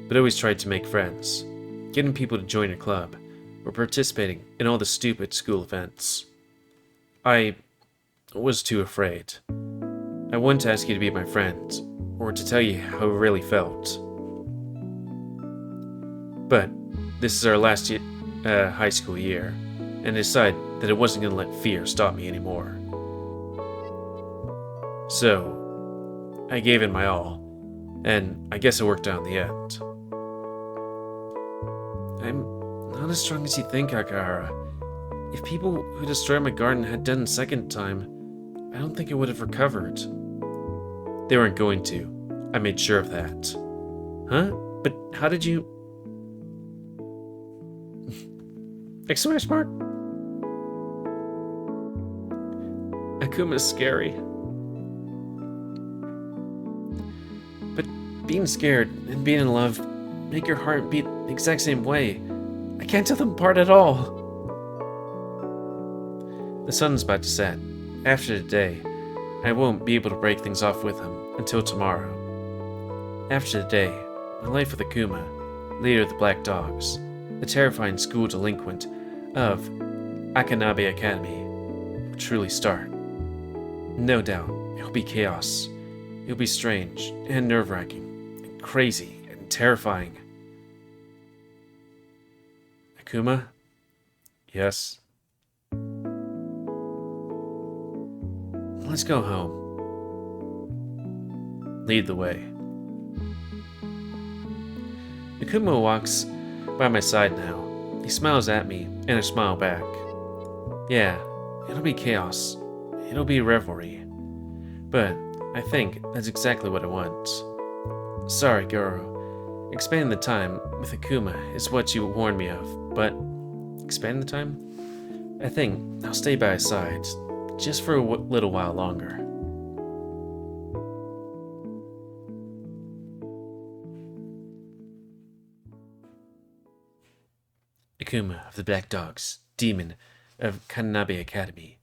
but always tried to make friends, getting people to join your club, or participating in all the stupid school events. I was too afraid. I wanted to ask you to be my friend, or to tell you how I really felt. But this is our last high school year, and I decided that I wasn't going to let fear stop me anymore. So, I gave it my all, and I guess it worked out in the end. I'm not as strong as you think, Akahara. If people who destroyed my garden had done it a second time, I don't think I would have recovered. They weren't going to. I made sure of that. Huh? But how did you... Exclamation mark? Akuma's scary. But being scared and being in love make your heart beat the exact same way. I can't tell them apart at all. The sun's about to set. After today, I won't be able to break things off with him until tomorrow. After today, my life with Akuma, leader of the Black Dogs, the terrifying school delinquent of Akanabe Academy, will truly start. No doubt, it'll be chaos. It'll be strange and nerve-wracking, and crazy and terrifying. Akuma? Yes? Let's go home. Lead the way. Akuma walks by my side now. He smiles at me, and I smile back. Yeah, it'll be chaos. It'll be revelry. But I think that's exactly what I want. Sorry, Goro. Expanding the time with Akuma is what you warned me of, but expanding the time? I think I'll stay by his side, just for a little while longer. Akuma of the Black Dogs, demon of Kananabe Academy.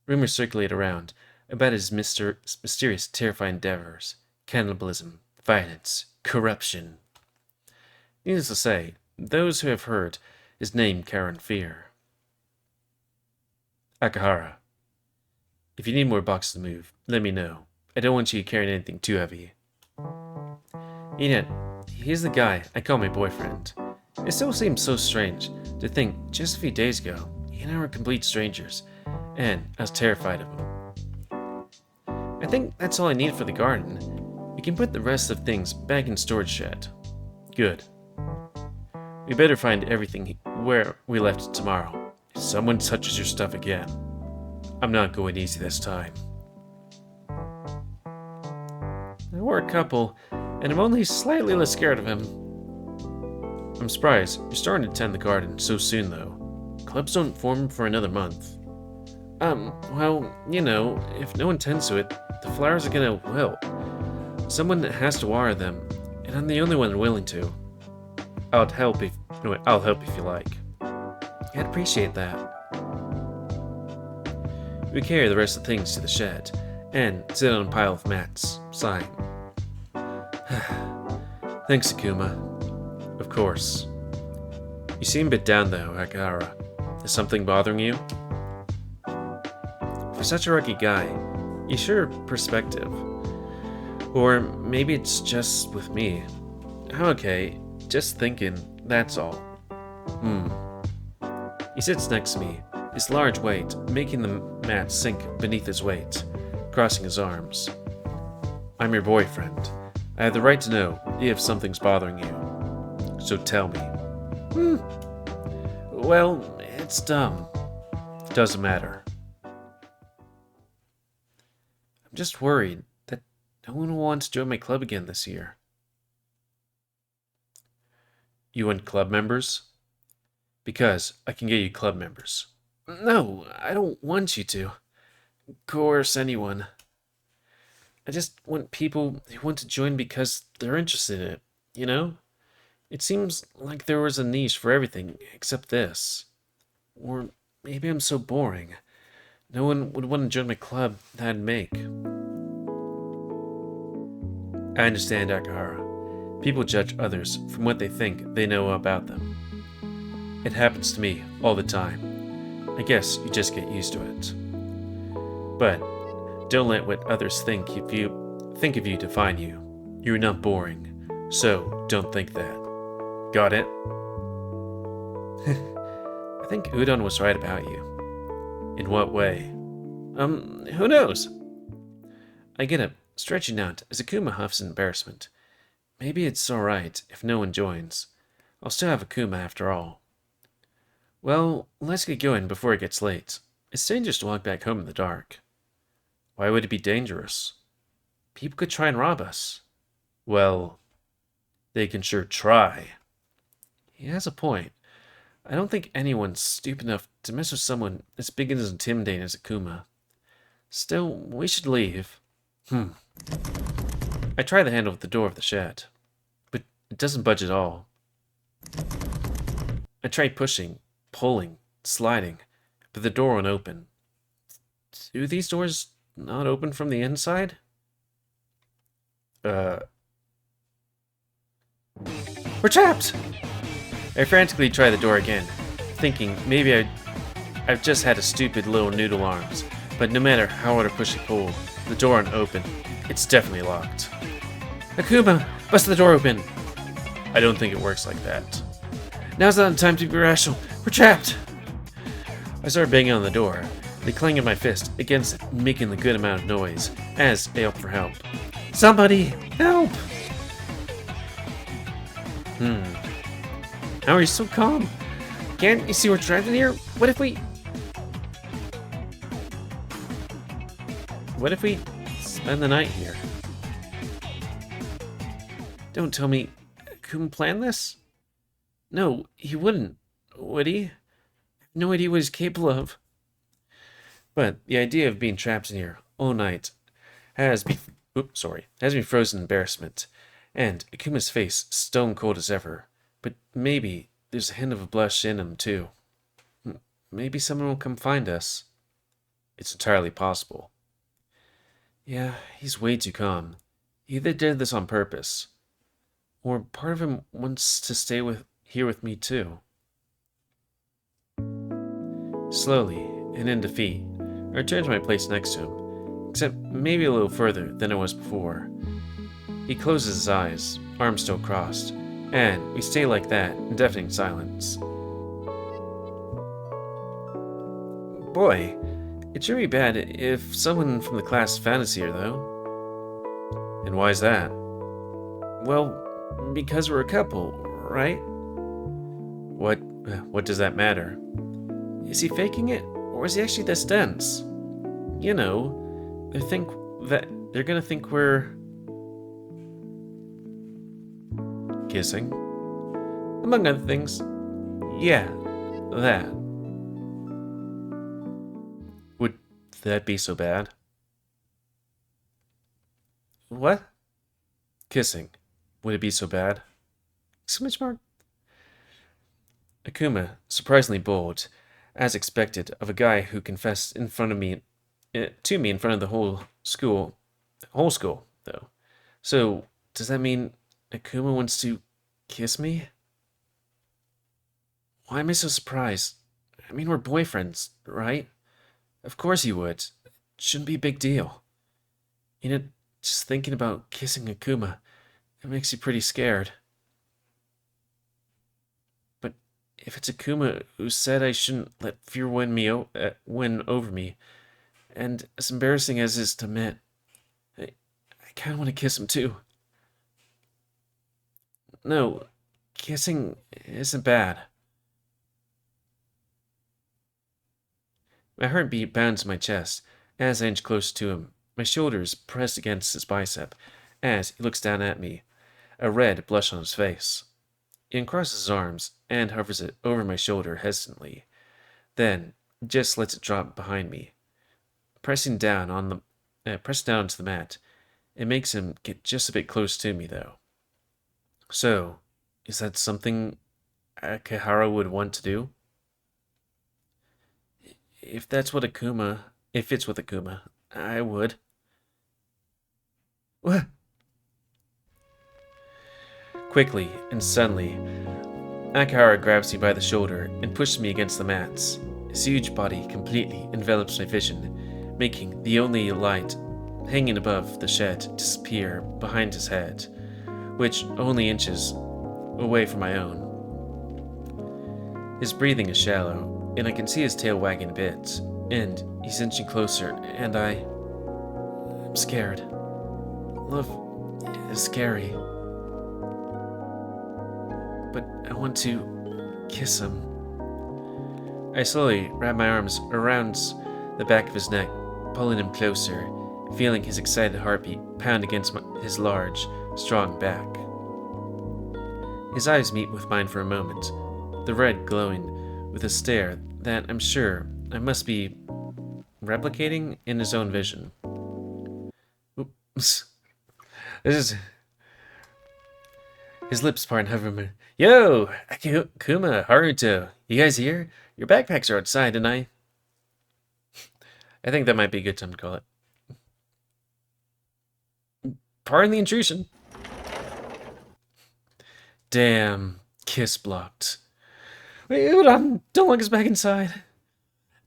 Rumors circulate around about his mysterious, terrifying endeavors, cannibalism, violence, corruption. Needless to say, those who have heard his name cower in fear. Akahara, if you need more boxes to move, let me know. I don't want you carrying anything too heavy. Yet, he's the guy I call my boyfriend. It still seems so strange to think just a few days ago, he and I were complete strangers, and I was terrified of him. I think that's all I need for the garden. We can put the rest of things back in storage shed. Good. We better find everything where we left it tomorrow. If someone touches your stuff again, I'm not going easy this time. We're a couple, and I'm only slightly less scared of him. I'm surprised you're starting to tend the garden so soon, though. Clubs don't form for another month. Well, you know, if no one tends to it, the flowers are gonna wilt. Someone has to water them, and I'm the only one willing to. I'll help if you like. I'd appreciate that. We carry the rest of the things to the shed, and sit on a pile of mats, sighing. Thanks, Akuma. Of course. You seem a bit down though, Akahara. Is something bothering you? For such a rugged guy, you sure have perspective. Or maybe it's just with me. I'm okay, just thinking, that's all. He sits next to me, his large weight making the mat sink beneath his weight, crossing his arms. I'm your boyfriend. I have the right to know if something's bothering you. So tell me. Well, it's dumb. It doesn't matter. I'm just worried that no one will want to join my club again this year. You want club members? Because I can get you club members. No, I don't want you to. coerce anyone. I just want people who want to join because they're interested in it, you know? It seems like there was a niche for everything except this. Or maybe I'm so boring. No one would want to join my club that I'd make. I understand, Akahara. People judge others from what they think they know about them. It happens to me all the time. I guess you just get used to it. But don't let what others think of you define you. You're not boring, so don't think that. Got it? I think Udon was right about you. In what way? Who knows? I get up, stretching out as Akuma huffs in embarrassment. Maybe it's alright if no one joins. I'll still have Akuma after all. Well, let's get going before it gets late. It's dangerous to walk back home in the dark. Why would it be dangerous? People could try and rob us. Well, they can sure try. He has a point. I don't think anyone's stupid enough to mess with someone as big and as intimidating as Akuma. Still, we should leave. I try the handle of the door of the shed, but it doesn't budge at all. I try pushing, pulling, sliding, but the door won't open. Do these doors not open from the inside? We're trapped! I frantically try the door again, thinking maybe I've just had a stupid little noodle arms, but no matter how hard I push and pull, the door won't open. It's definitely locked. Akuma, bust the door open! I don't think it works like that. Now's not the time to be rational. We're trapped! I start banging on the door, the clang of my fist against it making the good amount of noise, as I yelp for help. Somebody, help! How are you so calm? Can't you see we're trapped in here? What if we spend the night here? Don't tell me Akuma planned this? No, he wouldn't, would he? I have no idea what he's capable of. But the idea of being trapped in here all night has me frozen in embarrassment, and Akuma's face stone cold as ever. But maybe there's a hint of a blush in him, too. Maybe someone will come find us. It's entirely possible. Yeah, he's way too calm. He either did this on purpose, or part of him wants to stay here with me, too. Slowly, and in defeat, I return to my place next to him, except maybe a little further than I was before. He closes his eyes, arms still crossed, and we stay like that in deafening silence. Boy, it sure be bad if someone from the class found us here, though. And why's that? Well, because we're a couple, right? What does that matter? Is he faking it, or is he actually this dense? You know, they're gonna think we're kissing, among other things. Yeah, that. Would that be so bad? What? Kissing. Would it be so bad? Exclamation mark. Akuma, surprisingly bold, as expected of a guy who confessed in front of me, to me in front of the whole school, though. So, does that mean Akuma wants to kiss me? Why am I so surprised? I mean, we're boyfriends, right? Of course he would. Shouldn't be a big deal. You know, just thinking about kissing Akuma, it makes you pretty scared. But if it's Akuma who said I shouldn't let fear win over me, and as embarrassing as it is to admit, I kind of want to kiss him too. No, kissing isn't bad. My heartbeat bounds my chest as I inch closer to him, my shoulders pressed against his bicep, as he looks down at me, a red blush on his face. He uncrosses his arms and hovers it over my shoulder hesitantly, then just lets it drop behind me, pressing down on the pressing down onto the mat. It makes him get just a bit close to me, though. So, is that something Akihara would want to do? If it's with Akuma, I would. What? Quickly and suddenly, Akihara grabs me by the shoulder and pushes me against the mats. His huge body completely envelops my vision, making the only light hanging above the shed disappear behind his head, which only inches away from my own. His breathing is shallow, and I can see his tail wagging a bit, and he's inching closer, and I'm scared. Love is scary. But I want to kiss him. I slowly wrap my arms around the back of his neck, pulling him closer, feeling his excited heartbeat pound against his large, strong back. His eyes meet with mine for a moment, the red glowing with a stare that I'm sure I must be replicating in his own vision. Oops. His lips part and hover. Yo, Akuma, Haruto, you guys here? Your backpacks are outside, and I think that might be a good time to call it. Pardon the intrusion. Damn, kiss blocked. Wait, hold on, don't look us back inside.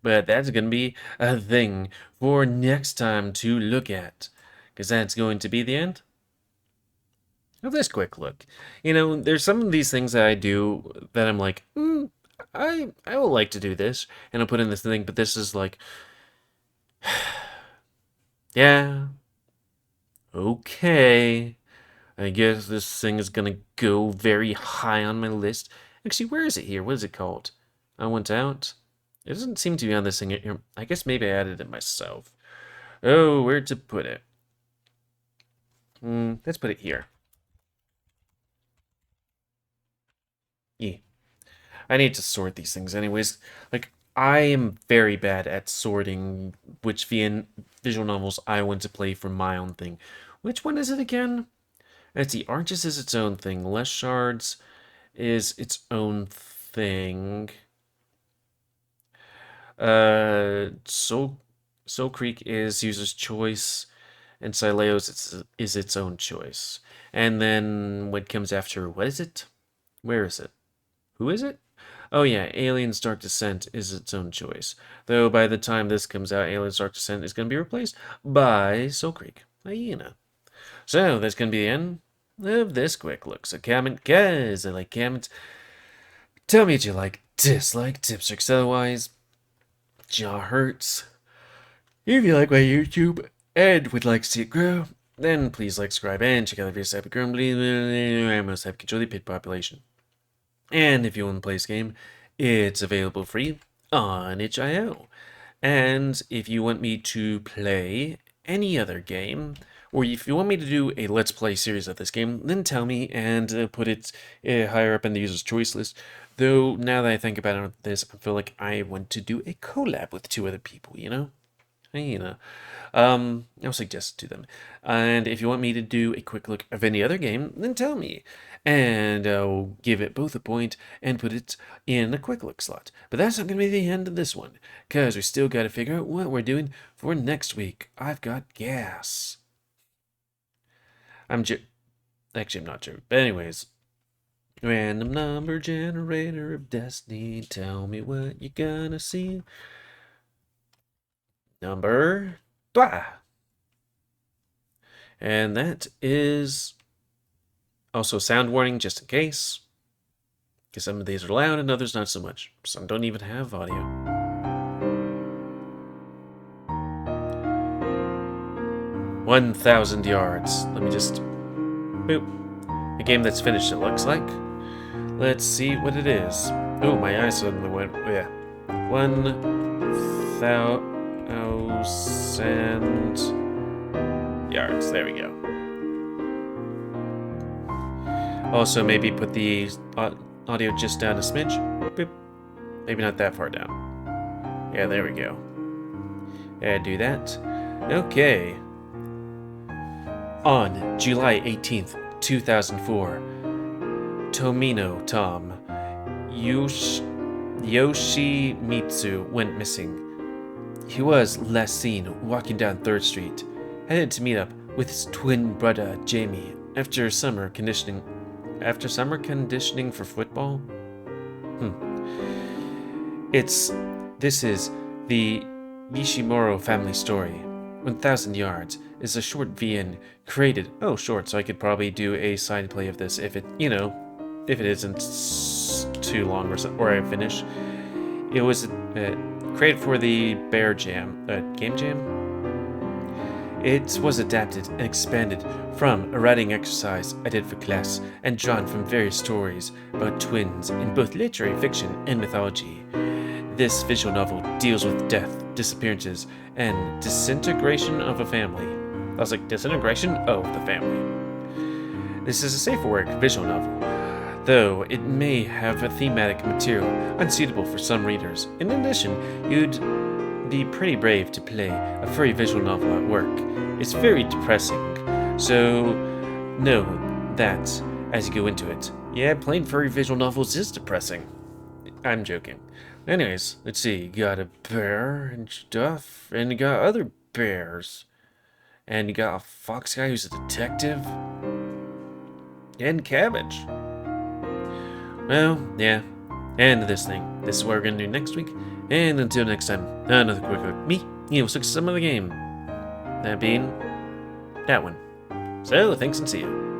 But that's gonna be a thing for next time to look at, because that's going to be the end of this quick look. You know, there's some of these things that I do that I'm like, I would like to do this, and I'll put in this thing, but this is like, yeah, okay, I guess this thing is gonna go very high on my list. Actually, where is it here? What is it called? I Went Out? It doesn't seem to be on this thing here. I guess maybe I added it myself. Oh, where to put it? Let's put it here. Yeah. I need to sort these things anyways. Like, I am very bad at sorting which visual novels I want to play for my own thing. Which one is it again? Let's see. Arches is its own thing. Less Shards is its own thing. Soul Creek is user's choice, and Sileos is its own choice. And then what comes after? What is it? Where is it? Who is it? Oh yeah, Alien's Dark Descent is its own choice. Though by the time this comes out, Alien's Dark Descent is going to be replaced by Soul Creek, Hyena. So that's going to be the end of this quick look. So comment, guys, I like comments. Tell me what you like, dislike, tips, tricks, otherwise. Jaw hurts. If you like my YouTube and would like to see it grow, then please like, subscribe, and check out the videos that have grown. I must have control the pit population. And if you want to play this game, it's available free on itch.io. And if you want me to play any other game, or if you want me to do a Let's Play series of this game, then tell me and put it higher up in the user's choice list. Though, now that I think about this, I feel like I want to do a collab with 2 other people, you know? I'll suggest it to them. And if you want me to do a quick look of any other game, then tell me. And I'll give it both a point and put it in a quick look slot. But that's not going to be the end of this one, because we still got to figure out what we're doing for next week. I've got gas. Actually, I'm not sure. But anyways, random number generator of destiny, tell me what you're gonna see. Number 2. And that is also sound warning, just in case. Because some of these are loud and others not so much. Some don't even have audio. 1,000 yards. Let me just... boop. A game that's finished, it looks like. Let's see what it is. Oh, my eyes suddenly went... yeah. 1,000 yards. There we go. Also, maybe put the audio just down a smidge. Boop. Maybe not that far down. Yeah, there we go. Yeah, do that. Okay. On July 18th, 2004, Tomino Tom Yoshimitsu went missing. He was last seen walking down 3rd Street, headed to meet up with his twin brother Jamie after summer conditioning for football. This is the Yishimuro family story. 1000 Yards is a short VN created. Oh, short, so I could probably do a side play of this if it isn't too long or I finish. It was created for the Bear Jam, Game Jam. It was adapted and expanded from a writing exercise I did for class and drawn from various stories about twins in both literary fiction and mythology. This visual novel deals with death, disappearances, and disintegration of a family. I was like, disintegration of the family. This is a safe for work visual novel, though it may have a thematic material unsuitable for some readers. In addition, you'd be pretty brave to play a furry visual novel at work. It's very depressing, so know that as you go into it. Yeah, playing furry visual novels is depressing. I'm joking. Anyways, let's see. You got a bear and stuff, and you got other bears. And you got a fox guy who's a detective. And cabbage. Well, yeah. And this thing. This is what we're gonna do next week. And until next time, another quick look. Me, GamerWolfSix, some of the game. That being that one. So, thanks and see you.